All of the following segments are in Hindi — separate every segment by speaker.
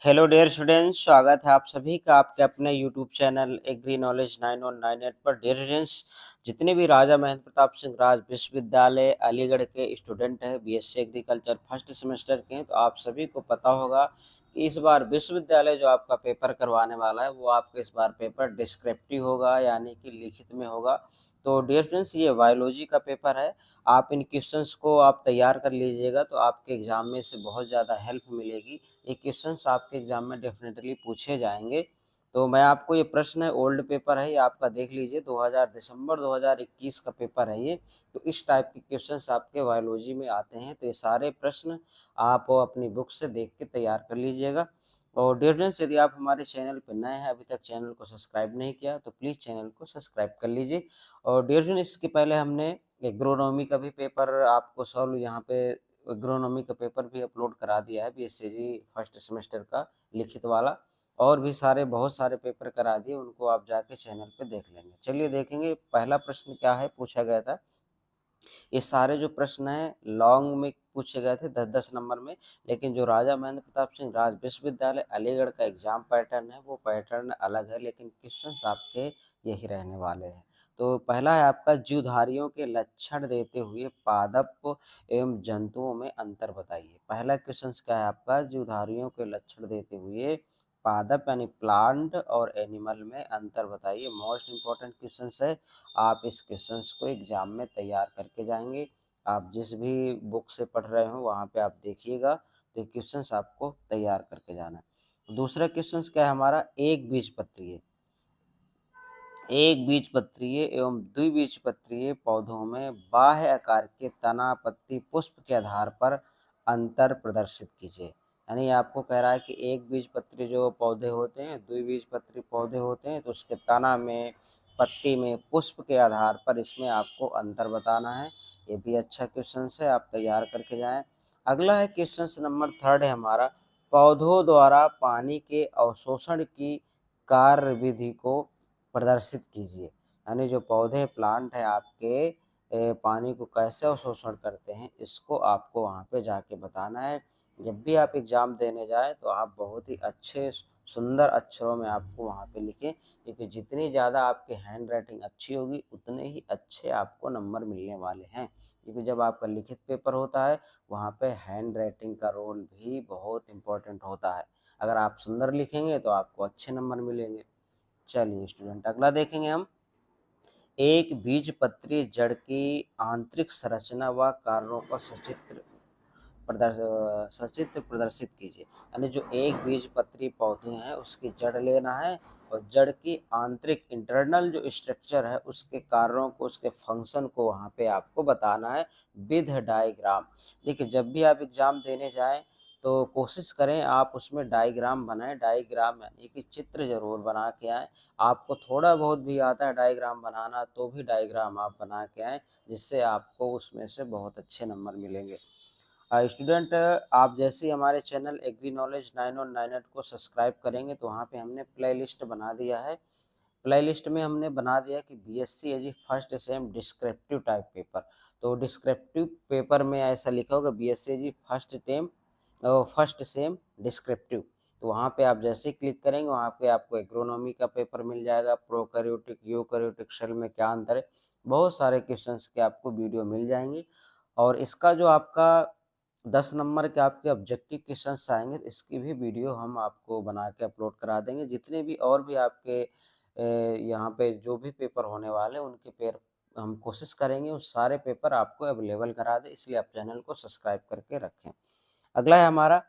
Speaker 1: हेलो डियर स्टूडेंट्स, स्वागत है आप सभी का आपके अपने यूट्यूब चैनल एग्री नॉलेज 9198 पर। डियर स्टूडेंट्स, जितने भी राजा महेंद्र प्रताप सिंह राज विश्वविद्यालय अलीगढ़ के स्टूडेंट हैं, बीएससी एग्रीकल्चर फर्स्ट सेमेस्टर के हैं, तो आप सभी को पता होगा कि इस बार विश्वविद्यालय जो आपका पेपर करवाने वाला है वो आपका इस बार पेपर डिस्क्रिप्टिव होगा, यानी कि लिखित में होगा। तो डियर स्टूडेंट्स, ये बायोलॉजी का पेपर है। आप इन क्वेश्चंस को आप तैयार कर लीजिएगा तो आपके एग्जाम में से बहुत ज़्यादा हेल्प मिलेगी। ये क्वेश्चंस आपके एग्जाम में डेफिनेटली पूछे जाएंगे। तो मैं आपको ये प्रश्न है, ओल्ड पेपर है ये आपका, देख लीजिए 2000 दिसंबर 2021 का पेपर है ये। तो इस टाइप के क्वेश्चंस आपके बायोलॉजी में आते हैं, तो ये सारे प्रश्न आप अपनी बुक से देख के तैयार कर लीजिएगा। और डियर फ्रेंड्स, यदि आप हमारे चैनल पर नए हैं, अभी तक चैनल को सब्सक्राइब नहीं किया, तो प्लीज़ चैनल को सब्सक्राइब कर लीजिए। और डियर फ्रेंड्स, इसके पहले हमने एग्रोनॉमी का भी पेपर आपको सॉल्व यहाँ पे एग्रोनॉमी का पेपर भी अपलोड करा दिया है, बीएससी फर्स्ट सेमेस्टर का लिखित वाला। और भी सारे बहुत सारे पेपर करा दिए, उनको आप जाके चैनल पे देख लेंगे। चलिए देखेंगे पहला प्रश्न क्या है, पूछा गया था। ये सारे जो प्रश्न हैं लॉन्ग में पूछे गए थे, 10-10 नंबर में। लेकिन जो राजा महेंद्र प्रताप सिंह राज विश्वविद्यालय अलीगढ़ का एग्जाम पैटर्न है वो पैटर्न अलग है, लेकिन क्वेश्चंस आपके यही रहने वाले हैं। तो पहला है आपका, जीवधारियों के लक्षण देते हुए पादप एवं जंतुओं में अंतर बताइए। पहला क्वेश्चन क्या है आपका, जीवधारियों के लक्षण देते हुए पादप यानी प्लांट और एनिमल में अंतर बताइए। मोस्ट इंपॉर्टेंट क्वेश्चन है, आप इस क्वेश्चंस को एग्जाम में तैयार करके जाएंगे। आप जिस भी बुक से पढ़ रहे हो वहाँ पे आप देखिएगा, तो ये क्वेश्चंस आपको तैयार करके जाना है। दूसरा क्वेश्चंस क्या है हमारा, एक बीजपत्रीय एक बीजपत्रीय एवं द्विबीजपत्रीय पौधों में बाह्य आकार के तना पत्ती पुष्प के आधार पर अंतर प्रदर्शित कीजिए। यानी आपको कह रहा है कि एक बीजपत्री जो पौधे होते हैं, द्विबीजपत्री पौधे होते हैं, तो उसके तना में, पत्ती में, पुष्प के आधार पर इसमें आपको अंतर बताना है। ये भी अच्छा क्वेश्चन है, आप तैयार करके जाएं। अगला है क्वेश्चन नंबर 3 है हमारा, पौधों द्वारा पानी के अवशोषण की कार्यविधि को प्रदर्शित कीजिए। यानी जो पौधे प्लांट है आपके पानी को कैसे अवशोषण करते हैं, इसको आपको वहाँ पे जाके बताना है। जब भी आप एग्ज़ाम देने जाए तो आप बहुत ही अच्छे सुंदर अक्षरों में आपको वहाँ पे लिखें, क्योंकि जितनी ज़्यादा आपकी हैंड राइटिंग अच्छी होगी उतने ही अच्छे आपको नंबर मिलने वाले हैं। क्योंकि जब आपका लिखित पेपर होता है वहाँ पे हैंड राइटिंग का रोल भी बहुत इम्पोर्टेंट होता है। अगर आप सुंदर लिखेंगे तो आपको अच्छे नंबर मिलेंगे। चलिए स्टूडेंट, अगला देखेंगे हम, एक बीजपत्री जड़ की आंतरिक संरचना व कार्यों का सचित्र प्रदर्शित कीजिए। यानी जो एक बीजपत्री पौधे हैं उसकी जड़ लेना है, और जड़ की आंतरिक इंटरनल जो स्ट्रक्चर है उसके कार्यों को, उसके फंक्शन को वहाँ पे आपको बताना है विद डायग्राम। देखिए, जब भी आप एग्जाम देने जाएं तो कोशिश करें आप उसमें डायग्राम बनाएं। डायग्राम यानी कि चित्र जरूर बना के आएँ। आपको थोड़ा बहुत भी आता है डायग्राम बनाना तो भी डायग्राम आप बना के आएँ, जिससे आपको उसमें से बहुत अच्छे नंबर मिलेंगे। स्टूडेंट, आप जैसे ही हमारे चैनल एग्री नॉलेज 9198 को सब्सक्राइब करेंगे तो वहाँ पे हमने प्लेलिस्ट बना दिया है। प्लेलिस्ट में हमने बना दिया कि BSc AG first sem descriptive type paper. तो डिस्क्रिप्टिव पेपर में ऐसा लिखा होगा BSc AG first sem descriptive. तो वहाँ पे आप जैसे ही क्लिक करेंगे वहाँ पे आपको एग्रोनॉमी का पेपर मिल जाएगा, प्रोकैरियोटिक यूकैरियोटिक सेल में क्या अंतर है, बहुत सारे क्वेश्चंस के आपको वीडियो मिल जाएंगे। और इसका जो आपका 10 नंबर के आपके ऑब्जेक्टिव क्वेश्चंस आएंगे, तो इसकी भी वीडियो हम आपको बना के अपलोड करा देंगे। जितने भी और भी आपके यहाँ पे जो भी पेपर होने वाले हैं उनके पेपर हम कोशिश करेंगे उस सारे पेपर आपको अवेलेबल करा दें, इसलिए आप चैनल को सब्सक्राइब करके रखें। अगला है हमारा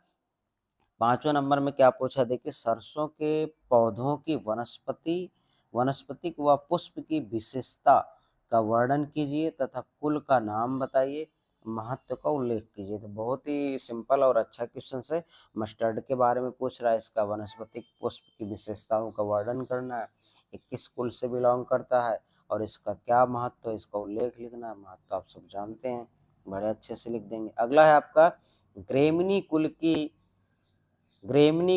Speaker 1: 5वें नंबर में क्या पूछा, देखिए, सरसों के पौधों की वनस्पतिक व पुष्प की विशेषता का वर्णन कीजिए तथा कुल का नाम बताइए, महत्व का उल्लेख कीजिए। तो बहुत ही सिंपल और अच्छा क्वेश्चन है। मस्टर्ड के बारे में पूछ रहा है, इसका वनस्पतिक पुष्प की विशेषताओं का वर्णन करना है, ये किस कुल से बिलोंग करता है और इसका क्या महत्व है, इसका उल्लेख लिखना है। महत्व आप सब जानते हैं, बड़े अच्छे से लिख देंगे। अगला है आपका, ग्रेमिनी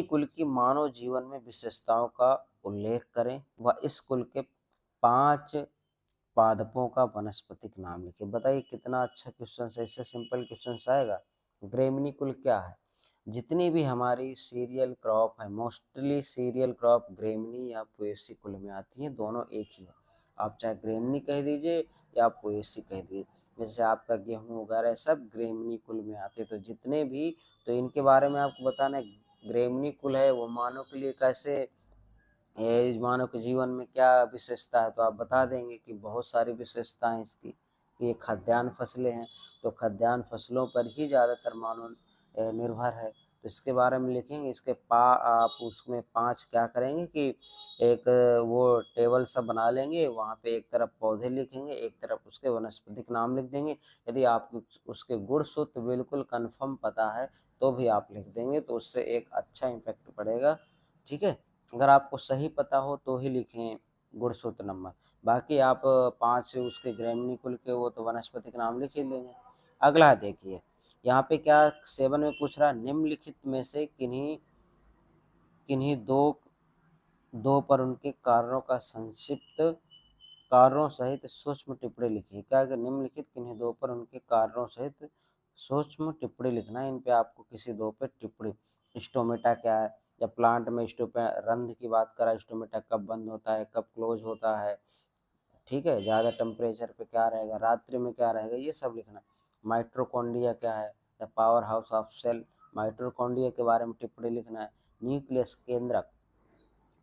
Speaker 1: कुल की मानव जीवन में विशेषताओं का उल्लेख करें व इस कुल के 5 पादपों का वनस्पतिक नाम लिखें। बताइए कितना अच्छा क्वेश्चन है, इससे सिंपल क्वेश्चन आएगा। ग्रेमिनी कुल क्या है, जितनी भी हमारी सीरियल क्रॉप है, मोस्टली सीरियल क्रॉप ग्रेमनी या पोएसी कुल में आती हैं, दोनों एक ही है। आप चाहे ग्रेमनी कह दीजिए या पोएसी कह दीजिए। जैसे आपका गेहूँ वगैरह सब ग्रेमनी कुल में आते हैं। तो जितने भी, तो इनके बारे में आपको बताना है। ग्रेमनी कुल है वो मानव के लिए कैसे, मानव के जीवन में क्या विशेषता है, तो आप बता देंगे कि बहुत सारी विशेषताएं इसकी। ये खाद्यान्न फसलें हैं, तो खाद्यान्न फसलों पर ही ज़्यादातर मानव निर्भर है। तो इसके बारे में लिखेंगे। इसके आप उसमें 5 क्या करेंगे कि एक वो टेबल सा बना लेंगे, वहाँ पे एक तरफ पौधे लिखेंगे, एक तरफ उसके वनस्पतिक नाम लिख देंगे। यदि आपको उसके गुण सूत्र बिल्कुल कन्फर्म पता है तो भी आप लिख देंगे, तो उससे एक अच्छा इम्पैक्ट पड़ेगा। ठीक है, अगर आपको सही पता हो तो ही लिखें गुणसूत्र नंबर। बाकी आप 5 उसके ग्रेमनी कुल के वो तो वनस्पतिक नाम लिख ही लेंगे। अगला देखिए, यहाँ पे क्या 7 में पूछ रहा है, निम्नलिखित में से किन्हीं किन्हीं दो पर उनके कारणों का संक्षिप्त कारणों सहित सूक्ष्म टिप्पणी लिखिए। क्या है, निम्नलिखित किन्हीं दो पर उनके कारणों सहित सूक्ष्म टिप्पणी लिखना है। इन पे आपको किसी दो पे टिप्पणी। स्टोमेटा क्या है, या प्लांट में स्टोपे रंध्र की बात करा, स्टोमेटा कब बंद होता है, कब क्लोज होता है। ठीक है, ज़्यादा टेम्परेचर पे क्या रहेगा, रात्रि में क्या रहेगा, ये सब लिखना। माइट्रोकॉन्ड्रिया क्या है, the powerhouse of cell. Mitochondria के बारे में टिप्पणी लिखना है। न्यूक्लियस केंद्रक,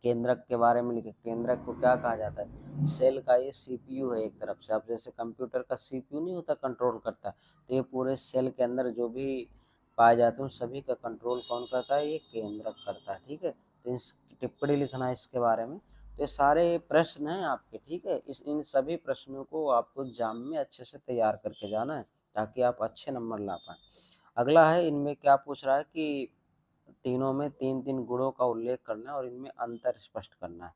Speaker 1: केंद्रक के बारे में लिखे। केंद्रक को क्या कहा जाता है, सेल का ये सीपीयू है एक तरफ से। अब जैसे कंप्यूटर का सीपीयू नहीं होता, कंट्रोल करता, तो ये पूरे सेल के अंदर जो भी पाए जाते हैं सभी का कंट्रोल कौन करता है, ये केंद्रक करता है। ठीक है, तो इस टिप्पणी लिखना है इसके बारे में। तो ये सारे प्रश्न हैं आपके। ठीक है, इन सभी प्रश्नों को आपको एग्जाम में अच्छे से तैयार करके जाना है, ताकि आप अच्छे नंबर ला पाएँ। अगला है, इनमें क्या पूछ रहा है कि तीनों में 3-3 गुणों का उल्लेख करना है और इनमें अंतर स्पष्ट करना है।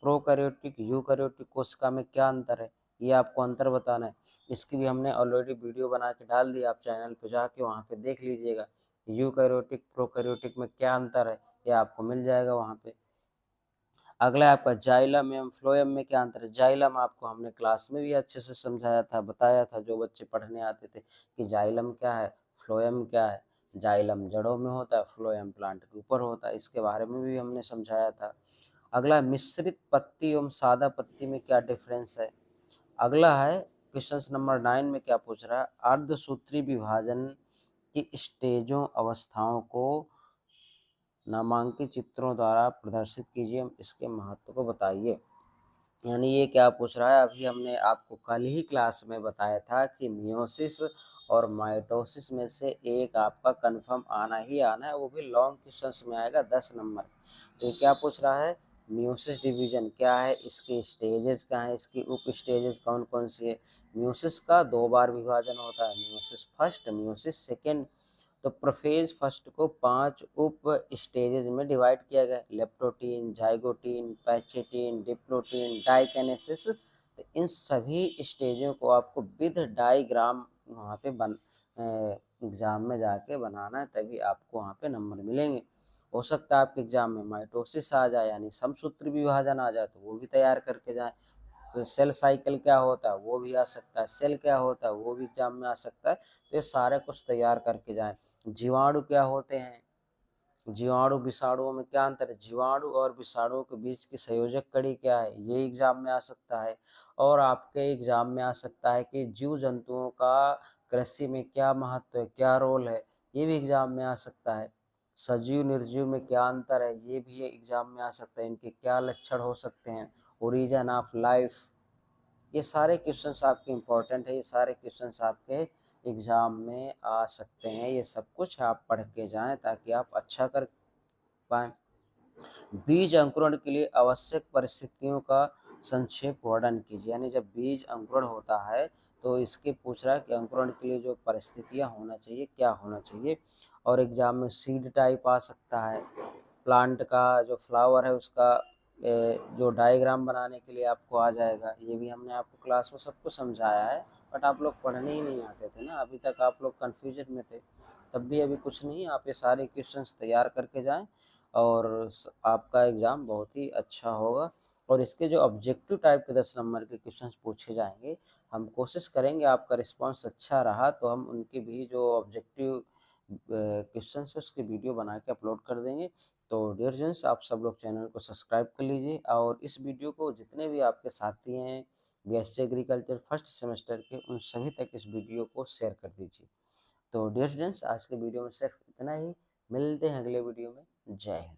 Speaker 1: प्रोकैरियोटिक यूकैरियोटिक कोशिका में क्या अंतर है, ये आपको अंतर बताना है। इसकी भी हमने ऑलरेडी वीडियो बना के डाल दी, आप चैनल पे जाके वहाँ पे देख लीजिएगा। यूकैरियोटिक प्रोकैरियोटिक में क्या अंतर है, ये आपको मिल जाएगा वहाँ पे। अगला है आपका जाइलम एवं फ्लोएम में क्या अंतर है। जाइलम आपको हमने क्लास में भी अच्छे से समझाया था, बताया था, जो बच्चे पढ़ने आते थे कि जाइलम क्या है, फ्लोएम क्या है। जाइलम जड़ों में होता है, फ्लोएम प्लांट के ऊपर होता है, इसके बारे में भी हमने समझाया था। अगला मिश्रित पत्ती एवं सादा पत्ती में क्या डिफरेंस है। अगला है क्वेश्चन नंबर 9 में क्या पूछ रहा है, अर्धसूत्री विभाजन की स्टेजों अवस्थाओं को नामांकित चित्रों द्वारा प्रदर्शित कीजिए, इसके महत्व को बताइए। यानी ये क्या पूछ रहा है, अभी हमने आपको कल ही क्लास में बताया था कि मियोसिस और माइटोसिस में से एक आपका कंफर्म आना ही आना है, वो भी लॉन्ग क्वेश्चंस में आएगा 10 नंबर। तो ये क्या पूछ रहा है, मियोसिस डिवीजन क्या है, इसके स्टेजेस क्या हैं, इसकी उप स्टेजेस कौन कौन सी है। मियोसिस का 2 बार विभाजन होता है, मियोसिस फर्स्ट, मियोसिस सेकेंड। तो प्रोफेज फर्स्ट को 5 उप स्टेजेस में डिवाइड किया गया, लेप्टोटीन, जाइगोटीन, पैचेटीन, डिप्लोटीन, डाइकेनेसिस। तो इन सभी स्टेजों को आपको विद डायग्राम वहाँ पे एग्जाम में जाके बनाना है, तभी आपको वहाँ पे नंबर मिलेंगे। हो सकता है आपके एग्जाम में माइटोसिस आ जाए, यानी समसूत्री विभाजन आ जाए, तो वो भी तैयार करके जाए। तो सेल साइकिल क्या होता है वो भी आ सकता है, सेल क्या होता है वो भी एग्जाम में आ सकता है। तो ये सारे कुछ तैयार करके जाएं। जीवाणु क्या होते हैं, जीवाणु विषाणुओं में क्या अंतर है, जीवाणु और विषाणुओं के बीच की संयोजक कड़ी क्या है, ये एग्जाम में आ सकता है। और आपके एग्जाम में आ सकता है कि जीव जंतुओं का कृषि में क्या महत्व है, क्या रोल है, ये भी एग्जाम में आ सकता है। सजीव निर्जीव में क्या अंतर है, ये भी एग्जाम में आ सकता है। इनके क्या लक्षण हो सकते हैं, ओरिजिन ऑफ लाइफ, ये सारे क्वेश्चंस आपके इम्पोर्टेंट है, ये सारे क्वेश्चंस आपके एग्ज़ाम में आ सकते हैं। ये सब कुछ आप पढ़ के जाएं ताकि आप अच्छा कर पाएँ। बीज अंकुरण के लिए आवश्यक परिस्थितियों का संक्षेप वर्णन कीजिए। यानी जब बीज अंकुरण होता है तो इसके पूछ रहा है कि अंकुरण के लिए जो परिस्थितियाँ होना चाहिए, क्या होना चाहिए। और एग्ज़ाम में सीड टाइप आ सकता है, प्लांट का जो फ्लावर है उसका जो डायग्राम बनाने के लिए आपको आ जाएगा। ये भी हमने आपको क्लास में सबको समझाया है, बट आप लोग पढ़ने ही नहीं आते थे ना, अभी तक आप लोग कन्फ्यूजन में थे। तब भी अभी कुछ नहीं, आप ये सारे क्वेश्चंस तैयार करके जाएं और आपका एग्ज़ाम बहुत ही अच्छा होगा। और इसके जो ऑब्जेक्टिव टाइप के 10 नंबर के क्वेश्चंस पूछे जाएंगे, हम कोशिश करेंगे, आपका रिस्पांस अच्छा रहा तो हम उनकी भी जो ऑब्जेक्टिव क्वेश्चन है उसकी वीडियो बना के अपलोड कर देंगे। तो डियर फ्रेंड्स, आप सब लोग चैनल को सब्सक्राइब कर लीजिए और इस वीडियो को जितने भी आपके साथी हैं बीएससी एग्रीकल्चर फर्स्ट सेमेस्टर के, उन सभी तक इस वीडियो को शेयर कर दीजिए। तो डियर फ्रेंड्स, आज के वीडियो में सिर्फ इतना ही। मिलते हैं अगले वीडियो में। जय हिंद।